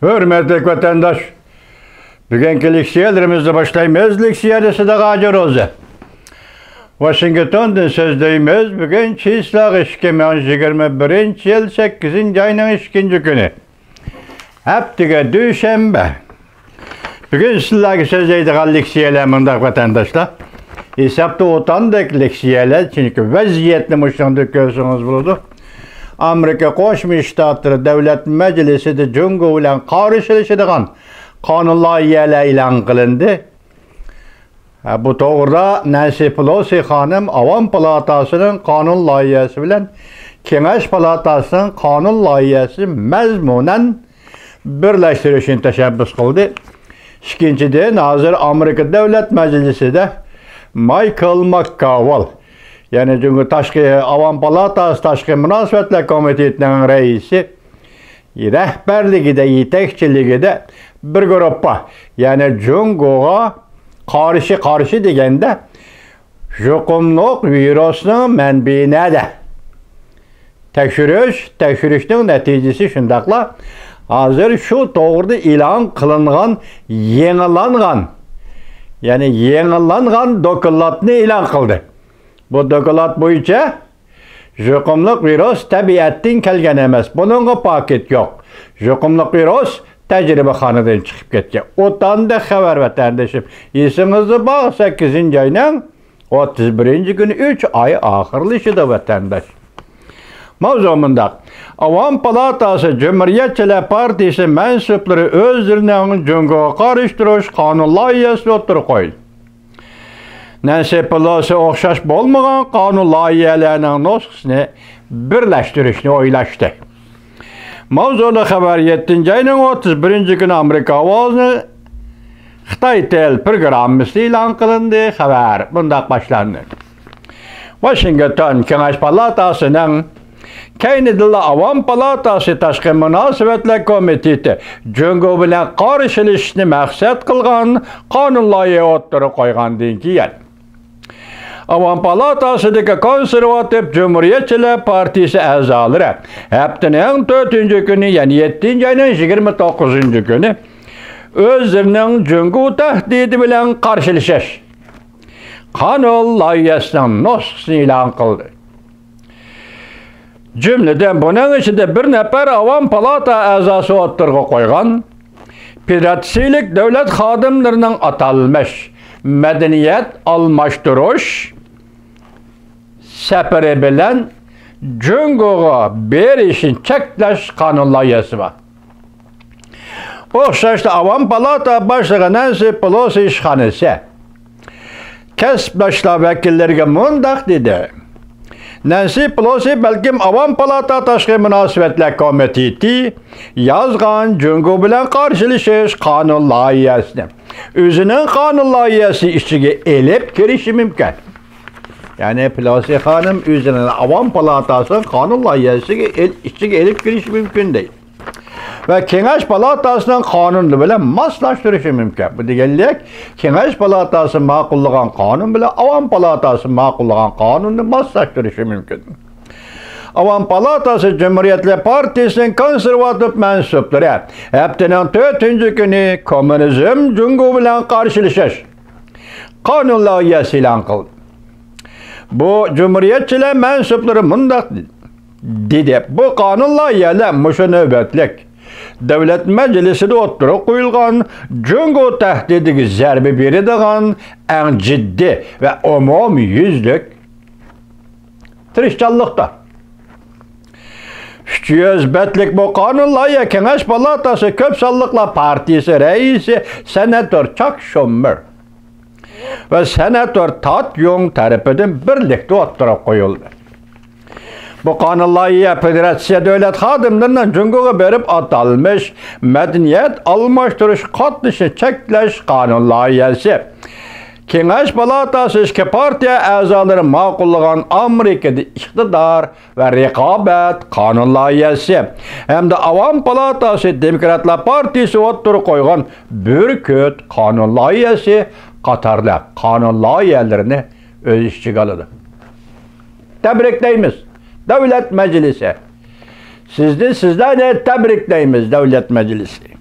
Hürmetli vatandaş, bugünkü leksiyalarımızda başlaymayız. Leksiyadesi de Gaci Roza. Washington'dan sözdeyimiz bugün çislak 2021 yıl 8. ayının 2. günü. Haftaga Düşembe. Bugün sizlerge sözdeydiği leksiyalar mındak vatandaşlar. Hesapta otandaki leksiyalar çünkü vaziyetli muşanda görsünüz buludu. Amerika Qo'shma Shtatlari Davlat Majlisida Jungo bilan qarshilashadigan qonun loyihalari e'lon qilindi. Bu to'g'rida Nancy Pelosi xonim Avom palatasining qonun loyihasi bilan Kengash palatasining qonun loyihasi mazmunan birlashtirishni tashabbus qildi. Ikkinchidan, hozir Amerika Davlat Majlisida Michael McConnell, yani Cumhur Tashqi Avam Palatasi Tashqi Munosabatlar Komitetining raisi rahbarligida, yetakchiligida bir guruhga, yani Jungoga qarshi deganda yuqumli virusning manbai nada? Tekshirishning natijasi shundaqla hozir shu to'g'rida e'lon qilingan yangilangan dokladni e'lon qildi. Bu doklad bo'yicha yuqumli virus tabiatdan kelgan emas. Buningga paket yo'q. Yuqumli virus tajribaxonadan chiqib ketgan. O'tanda xabar vatandoshim. Esingizda bor 8. ayning 31 kuni 3 oy oxirlashida vatandosh. Mavzu mundaq. Avam Palatasi Cumhuriyetçiler Partisi mensuplari o'zlarining Jungoga qarshi turish qonun loyihasini o'tirib qo'ydi. Nancy Pelosi o'xshash bo'lmagan qonun loyihalarining nusxasini birlashtirishni o'ylashdi. Mavzuli xabar 7. ayning 31 kuni Amerika ovozini Xitoy tel programmasi e'lon qilindi. Xabar bundaq boshlandi. Washington Kengash palatasining Kaynidilla Avam Palatasi Tashqi Munosabatlar Komiteti Jungo bilan qarshilashishni maqsad qilgan qonun loyihasi o'tirib qo'ygandan keyin Avam Palatasidagi konservativ Cumhuriyetçiler Partisi a'zolari haftaning 4. kuni, ya'ni 7. ayning 29. kuni o'zlarining Jungo tahdidi bilan qarshilashish qonun loyihasining nusxasini e'lon qildi. Cümleden bunun içinde bir nefer Avam Palata a'zosi o'tirg'i qo'ygan Federatsiyalik davlat xodimlarining atalmış madaniyat almashtirish safari bilan Jungoga berishni cheklash qonun loyihasi bor. O'xshashda Avam Palata boshlig'i Nancy Pelosi ishxonasi kasbdoshlar vakillariga mundaq dedi. Nancy Pelosi balkim Avam Palata Tashqi Munosabatlar Komiteti yozgan Jungo bilan qarshilashish qonun loyihasini o'zining qonun loyihasi ichiga elib kirishi mumkin. Yani Pelosi xonim o'zining Avam Palatasi qonun loyihasiga ichiga elib kirishi mumkin deydi. Ve Kengash palatasining qonuni bilan moslashtirishi mumkin. Bu deganlik Kengash palatasi ma'qullagan qonun bilan Avam palatasi ma'qullagan qonunni moslashtirishi mumkin. Avam Palatasi Cumhuriyetçiler Partisining konservativ mensuplari haftaning 4. kuni kommunizm Jungo bilan qarshilashish qonun loyihasi e'lon qildi. Bu Cumhuriyetçiler mensuplari mundaq dedi. Bu qonun loyihalari mushu navbatlik Davlat Majlisida o'tirib qo'yilgan Jungo tahdidiga zarba beradigan eng jiddiy va umumyuzlik tirishchanlikdir. 300 betlik bu qonun loyihasi Kengash palatasi ko'p sonliqlar partiyasi raisi senator Chuck Schumer va senator Todd Young tarafidan birlikda o'tirib qo'yildi. Bu qonun loyihasi Federatsiya davlat xodimlarining Jungoga berib atalmış madaniyat almashtirish qatnashini cheklash qonun loyihasi. Kengash palatasi ikki partiya a'zolari ma'qullagan Amerikada iqtidor va raqobat qonun loyihasi hamda Avam palatasi Demokratlar partiyasi o'tirib qo'ygan Burkut qonun loyihasi qatorli qonun loyihalarini o'z ichiga oladi. Tabriklaymiz Davlat Majlisi. Sizlarni tabriklaymiz Davlat Majlisi.